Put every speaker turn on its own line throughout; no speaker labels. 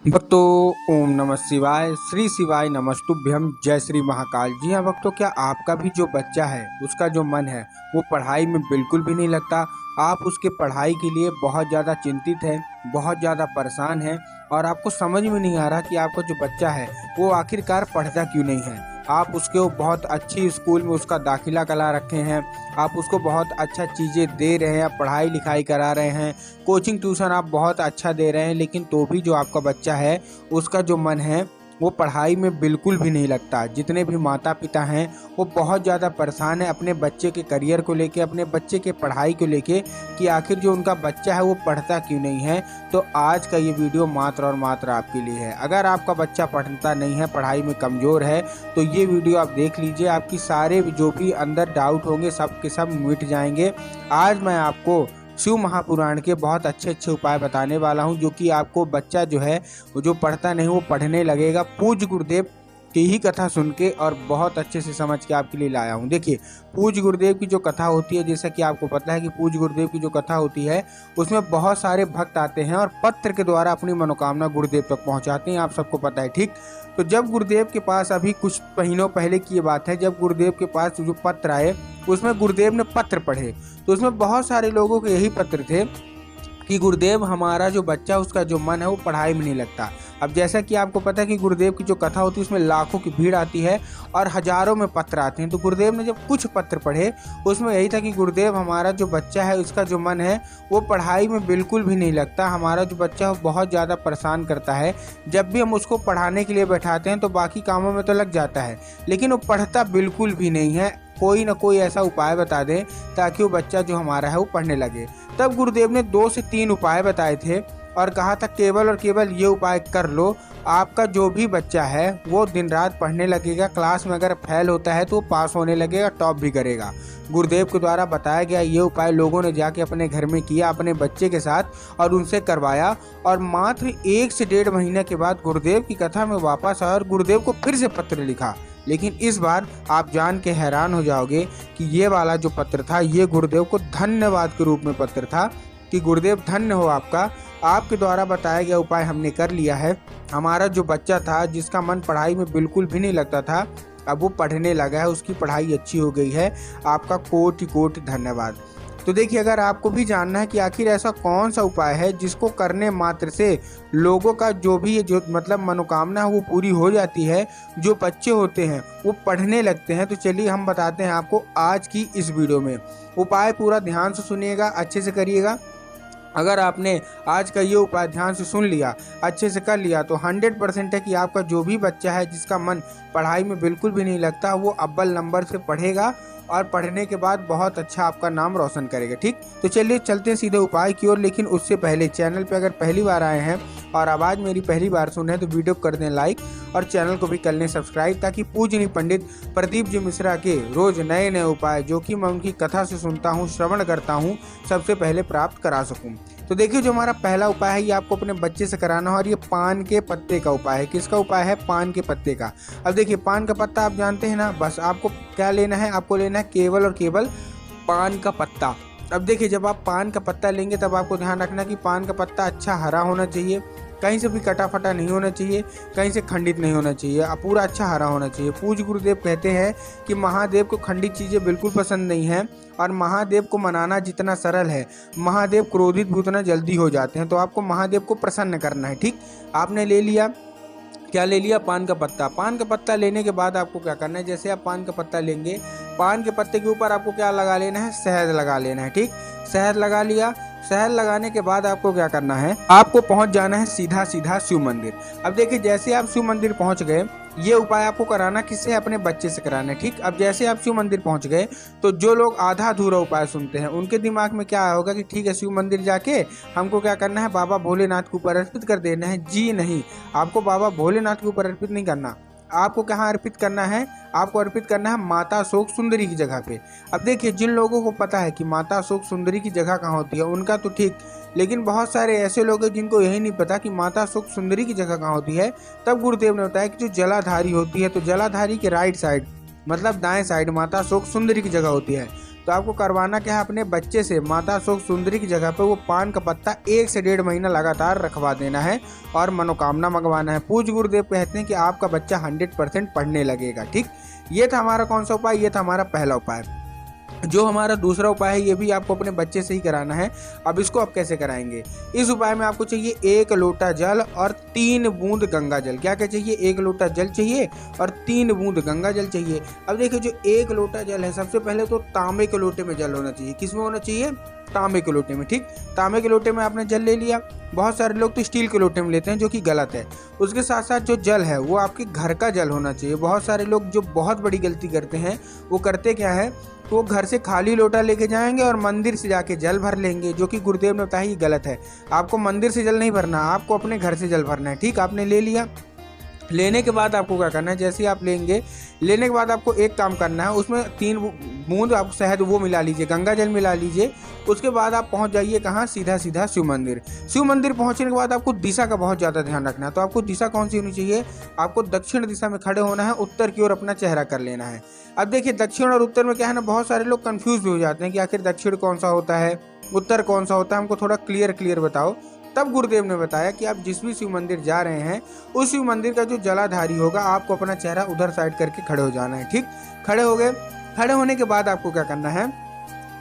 भक्तों, ओम नमः शिवाय, श्री शिवाय नमस्तुभ्यम, जय श्री महाकाल। जी हाँ भक्तों, क्या आपका भी जो बच्चा है उसका जो मन है वो पढ़ाई में बिल्कुल भी नहीं लगता। आप उसके पढ़ाई के लिए बहुत ज़्यादा चिंतित हैं, बहुत ज़्यादा परेशान हैं और आपको समझ में नहीं आ रहा कि आपका जो बच्चा है वो आखिरकार पढ़ता क्यों नहीं है। आप उसको बहुत अच्छी स्कूल में उसका दाखिला करा रखे हैं, आप उसको बहुत अच्छा चीज़ें दे रहे हैं, पढ़ाई लिखाई करा रहे हैं, कोचिंग ट्यूशन आप बहुत अच्छा दे रहे हैं, लेकिन तो भी जो आपका बच्चा है उसका जो मन है वो पढ़ाई में बिल्कुल भी नहीं लगता। जितने भी माता पिता हैं वो बहुत ज़्यादा परेशान हैं अपने बच्चे के करियर को लेके, अपने बच्चे के पढ़ाई को लेके कि आखिर जो उनका बच्चा है वो पढ़ता क्यों नहीं है। तो आज का ये वीडियो मात्र और मात्र आपके लिए है। अगर आपका बच्चा पढ़ता नहीं है, पढ़ाई में कमज़ोर है, तो ये वीडियो आप देख लीजिए। आपकी सारे जो भी अंदर डाउट होंगे सब के सब मिट जाएंगे। आज मैं आपको शिव महापुराण के बहुत अच्छे अच्छे उपाय बताने वाला हूं, जो कि आपको बच्चा जो है वो जो पढ़ता नहीं वो पढ़ने लगेगा। पूज्य गुरुदेव की ही कथा सुन के और बहुत अच्छे से समझ के आपके लिए लाया हूं। देखिए, पूज्य गुरुदेव की जो कथा होती है, जैसा कि आपको पता है कि पूज्य गुरुदेव की जो कथा होती है उसमें बहुत सारे भक्त आते हैं और पत्र के द्वारा अपनी मनोकामना गुरुदेव तक पहुंचाते हैं। आप सबको पता है, ठीक। तो जब गुरुदेव के पास, अभी कुछ महीनों पहले की ये बात है, जब गुरुदेव के पास जो पत्र आए उसमें गुरुदेव ने पत्र पढ़े तो उसमें बहुत सारे लोगों के यही पत्र थे कि गुरुदेव, हमारा जो बच्चा उसका जो मन है वो पढ़ाई में नहीं लगता। अब जैसा कि आपको पता है कि गुरुदेव की जो कथा होती है उसमें लाखों की भीड़ आती है और हजारों में पत्र आते हैं। तो गुरुदेव ने जब कुछ पत्र पढ़े उसमें यही था कि गुरुदेव, हमारा जो बच्चा है उसका जो मन है वो पढ़ाई में बिल्कुल भी नहीं लगता। हमारा जो बच्चा है वो बहुत ज़्यादा परेशान करता है। जब भी हम उसको पढ़ाने के लिए बैठाते हैं तो बाकी कामों में तो लग जाता है, लेकिन वो पढ़ता बिल्कुल भी नहीं है। कोई ना कोई ऐसा उपाय बता दें ताकि वो बच्चा जो हमारा है वो पढ़ने लगे। तब गुरुदेव ने 2 से 3 उपाय बताए थे और कहा था केवल और केवल ये उपाय कर लो, आपका जो भी बच्चा है वो दिन रात पढ़ने लगेगा। क्लास में अगर फेल होता है तो वो पास होने लगेगा, टॉप भी करेगा। गुरुदेव के द्वारा बताया गया ये उपाय लोगों ने जाके अपने घर में किया अपने बच्चे के साथ और उनसे करवाया और मात्र 1 से 1.5 महीने के बाद गुरुदेव की कथा में वापस आया और गुरुदेव को फिर से पत्र लिखा। लेकिन इस बार आप जान के हैरान हो जाओगे कि ये वाला जो पत्र था ये गुरुदेव को धन्यवाद के रूप में पत्र था कि गुरुदेव, धन्य हो आपका, आपके द्वारा बताया गया उपाय हमने कर लिया है। हमारा जो बच्चा था जिसका मन पढ़ाई में बिल्कुल भी नहीं लगता था, अब वो पढ़ने लगा है, उसकी पढ़ाई अच्छी हो गई है। आपका कोटि कोटि धन्यवाद। तो देखिए, अगर आपको भी जानना है कि आखिर ऐसा कौन सा उपाय है जिसको करने मात्र से लोगों का जो भी जो मतलब मनोकामना है वो पूरी हो जाती है, जो बच्चे होते हैं वो पढ़ने लगते हैं, तो चलिए हम बताते हैं आपको आज की इस वीडियो में। उपाय पूरा ध्यान से सुनिएगा, अच्छे से करिएगा। अगर आपने आज का ये उपाय ध्यान से सुन लिया, अच्छे से कर लिया, तो 100% है कि आपका जो भी बच्चा है जिसका मन पढ़ाई में बिल्कुल भी नहीं लगता वो अव्वल नंबर से पढ़ेगा और पढ़ने के बाद बहुत अच्छा आपका नाम रोशन करेगा, ठीक। तो चलिए चलते हैं सीधे उपाय की ओर। लेकिन उससे पहले चैनल पे अगर पहली बार आए हैं और आवाज़ मेरी पहली बार सुने तो वीडियो कर दें लाइक और चैनल को भी कर लें सब्सक्राइब, ताकि पूजनीय पंडित प्रदीप जी मिश्रा के रोज़ नए नए उपाय जो कि मैं उनकी कथा से सुनता हूँ, श्रवण करता हूँ, सबसे पहले प्राप्त करा सकूँ। तो देखिए, जो हमारा पहला उपाय है ये आपको अपने बच्चे से कराना है और ये पान के पत्ते का उपाय है। किसका उपाय है? पान के पत्ते का। अब देखिए, पान का पत्ता आप जानते हैं ना, बस आपको क्या लेना है, आपको लेना है केवल और केवल पान का पत्ता। अब देखिए, जब आप पान का पत्ता लेंगे तब आपको ध्यान रखना कि पान का पत्ता अच्छा हरा होना चाहिए, कहीं से भी कटा फटा नहीं होना चाहिए, कहीं से खंडित नहीं होना चाहिए, पूरा अच्छा हरा होना चाहिए। पूज्य गुरुदेव कहते हैं कि महादेव को खंडित चीज़ें बिल्कुल पसंद नहीं हैं और महादेव को मनाना जितना सरल है, महादेव क्रोधित भी उतना जल्दी हो जाते हैं। तो आपको महादेव को प्रसन्न करना है, ठीक। आपने ले लिया, क्या ले लिया? पान का पत्ता। पान का पत्ता लेने के बाद आपको क्या करना है, जैसे आप पान का पत्ता लेंगे, पान के पत्ते के ऊपर आपको क्या लगा लेना है? शहद लगा लेना है, ठीक। शहद लगा लिया। शहद लगाने के बाद आपको क्या करना है, आपको पहुंच जाना है सीधा सीधा शिव मंदिर। अब देखिए, जैसे आप शिव मंदिर पहुंच गए, ये उपाय आपको कराना किससे? अपने बच्चे से कराना है, ठीक। अब जैसे आप शिव मंदिर पहुंच गए तो जो लोग आधा अधूरा उपाय सुनते हैं उनके दिमाग में क्या होगा कि ठीक है, शिव मंदिर जाके हमको क्या करना है, बाबा भोलेनाथ के ऊपर अर्पित कर देना है। जी नहीं, आपको बाबा भोलेनाथ के ऊपर अर्पित नहीं करना। आपको कहाँ अर्पित करना है? आपको अर्पित करना है माता अशोक सुंदरी की जगह पे। अब देखिए, जिन लोगों को पता है कि माता अशोक सुंदरी की जगह कहाँ होती है उनका तो ठीक, लेकिन बहुत सारे ऐसे लोग हैं जिनको यही नहीं पता कि माता अशोक सुंदरी की जगह कहाँ होती है। तब गुरुदेव ने बताया कि जो जलाधारी होती है, तो जलाधारी के राइट साइड मतलब दाएं साइड माता अशोक सुंदरी की जगह होती है। तो आपको करवाना क्या है, अपने बच्चे से माता अशोक सुंदरी की जगह पे वो पान का पत्ता 1 से 1.5 महीना लगातार रखवा देना है और मनोकामना मंगवाना है। पूज्य गुरुदेव कहते हैं कि आपका बच्चा 100% पढ़ने लगेगा। ठीक, ये था हमारा कौन सा उपाय, ये था हमारा पहला उपाय। जो हमारा दूसरा उपाय है ये भी आपको अपने बच्चे से ही कराना है। अब इसको आप कैसे कराएंगे, इस उपाय में आपको चाहिए 1 लोटा जल और 3 बूंद गंगा जल। क्या क्या चाहिए, 1 लोटा जल चाहिए और 3 बूंद गंगा जल चाहिए। अब देखिए जो 1 लोटा जल है, सबसे पहले तो तांबे के लोटे में जल होना चाहिए। किस में होना चाहिए, तांबे के लोटे में। ठीक, तांबे के लोटे में आपने जल ले लिया। बहुत सारे लोग तो स्टील के लोटे में लेते हैं जो कि गलत है। उसके साथ साथ जो जल है वो आपके घर का जल होना चाहिए। बहुत सारे लोग जो बहुत बड़ी गलती करते हैं वो करते क्या है, तो वो घर से खाली लोटा लेके जाएंगे और मंदिर से जाके जल भर लेंगे, जो कि गुरुदेव ने बताया ये गलत है। आपको मंदिर से जल नहीं भरना, आपको अपने घर से जल भरना है। ठीक, आपने ले लिया। लेने के बाद आपको क्या करना है, जैसे ही आप लेंगे, लेने के बाद आपको एक काम करना है, उसमें 3 बूंद आप शहद वो मिला लीजिए, गंगा जल मिला लीजिए। उसके बाद आप पहुंच जाइए कहाँ, सीधा सीधा शिव मंदिर। शिव मंदिर पहुंचने के बाद आपको दिशा का बहुत ज़्यादा ध्यान रखना है। तो आपको दिशा कौन सी होनी चाहिए, आपको दक्षिण दिशा में खड़े होना है, उत्तर की ओर अपना चेहरा कर लेना है। अब देखिए दक्षिण और उत्तर में क्या है ना, बहुत सारे लोग कंफ्यूज भी हो जाते हैं कि आखिर दक्षिण कौन सा होता है, उत्तर कौन सा होता है, हमको थोड़ा क्लियर बताओ। तब गुरुदेव ने बताया कि आप जिस भी शिव मंदिर जा रहे हैं उस शिव मंदिर का जो जलाधारी होगा, आपको अपना चेहरा उधर साइड करके खड़े हो जाना है। ठीक, खड़े हो गए। खड़े होने के बाद आपको क्या करना है,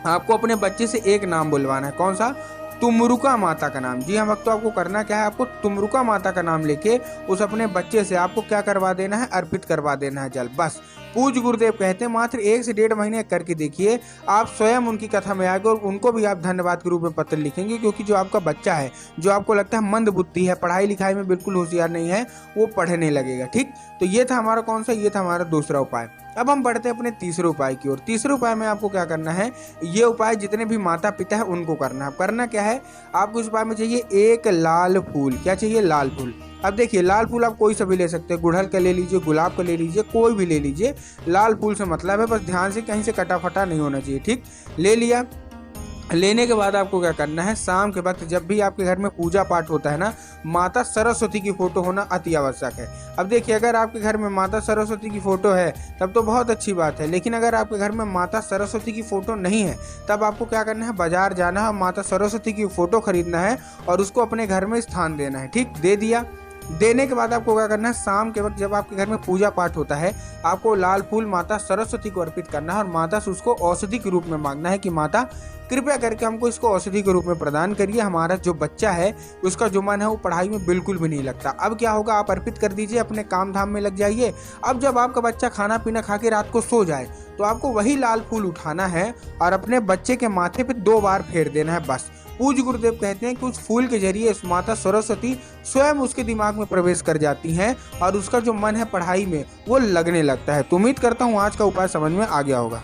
आपको अपने बच्चे से एक नाम बुलवाना है। कौन सा, तुमरुका माता का नाम। जी हाँ भक्तों, आपको करना क्या है, आपको तुमरुका माता का नाम लेके उस अपने बच्चे से आपको क्या करवा देना है, अर्पित करवा देना है जल। बस पूज्य गुरुदेव कहते हैं मात्र 1 से 1.5 महीने करके देखिए, आप स्वयं उनकी कथा में आएंगे और उनको भी आप धन्यवाद के रूप में पत्र लिखेंगे। क्योंकि जो आपका बच्चा है, जो आपको लगता है मंद बुद्धि है, पढ़ाई लिखाई में बिल्कुल होशियार नहीं है, वो पढ़ने लगेगा। ठीक, तो ये था हमारा कौन सा, ये था हमारा दूसरा उपाय। अब हम बढ़ते हैं अपने तीसरे उपाय की ओर। तीसरे उपाय में आपको क्या करना है, ये उपाय जितने भी माता पिता है उनको करना है। करना क्या है, आपको इस उपाय में चाहिए 1 लाल फूल। क्या चाहिए, लाल फूल। अब देखिए लाल फूल आप कोई सा भी ले सकते हैं, गुड़हल का ले लीजिए, गुलाब का ले लीजिए, कोई भी ले लीजिए। लाल फूल से मतलब है, बस ध्यान से कहीं से कटा फटा नहीं होना चाहिए। ठीक, ले लिया। लेने के बाद आपको क्या करना है, शाम के वक्त जब भी आपके घर में पूजा पाठ होता है ना, माता सरस्वती की फोटो होना अति आवश्यक है। अब देखिए अगर आपके घर में माता सरस्वती की फोटो है तब तो बहुत अच्छी बात है, लेकिन अगर आपके घर में माता सरस्वती की फोटो नहीं है तब आपको क्या करना है, बाजार जाना है, माता सरस्वती की फोटो खरीदना है और उसको अपने घर में स्थान देना है। ठीक, दे दिया। देने के बाद आपको क्या करना है, शाम के वक्त जब आपके घर में पूजा पाठ होता है, आपको लाल फूल माता सरस्वती को अर्पित करना है और माता से उसको औषधि के रूप में मांगना है कि माता कृपया करके हमको इसको औषधि के रूप में प्रदान करिए। हमारा जो बच्चा है उसका जो मन है वो पढ़ाई में बिल्कुल भी नहीं लगता। अब क्या होगा, आप अर्पित कर दीजिए, अपने काम धाम में लग जाइए। अब जब आपका बच्चा खाना पीना खा के रात को सो जाए तो आपको वही लाल फूल उठाना है और अपने बच्चे के माथे पे 2 बार फेर देना है। बस पूज्य गुरुदेव कहते हैं कि उस फूल के जरिए माता सरस्वती स्वयं उसके दिमाग में प्रवेश कर जाती हैं और उसका जो मन है पढ़ाई में वो लगने लगता है। तो उम्मीद करता हूँ आज का उपाय समझ में आ गया होगा।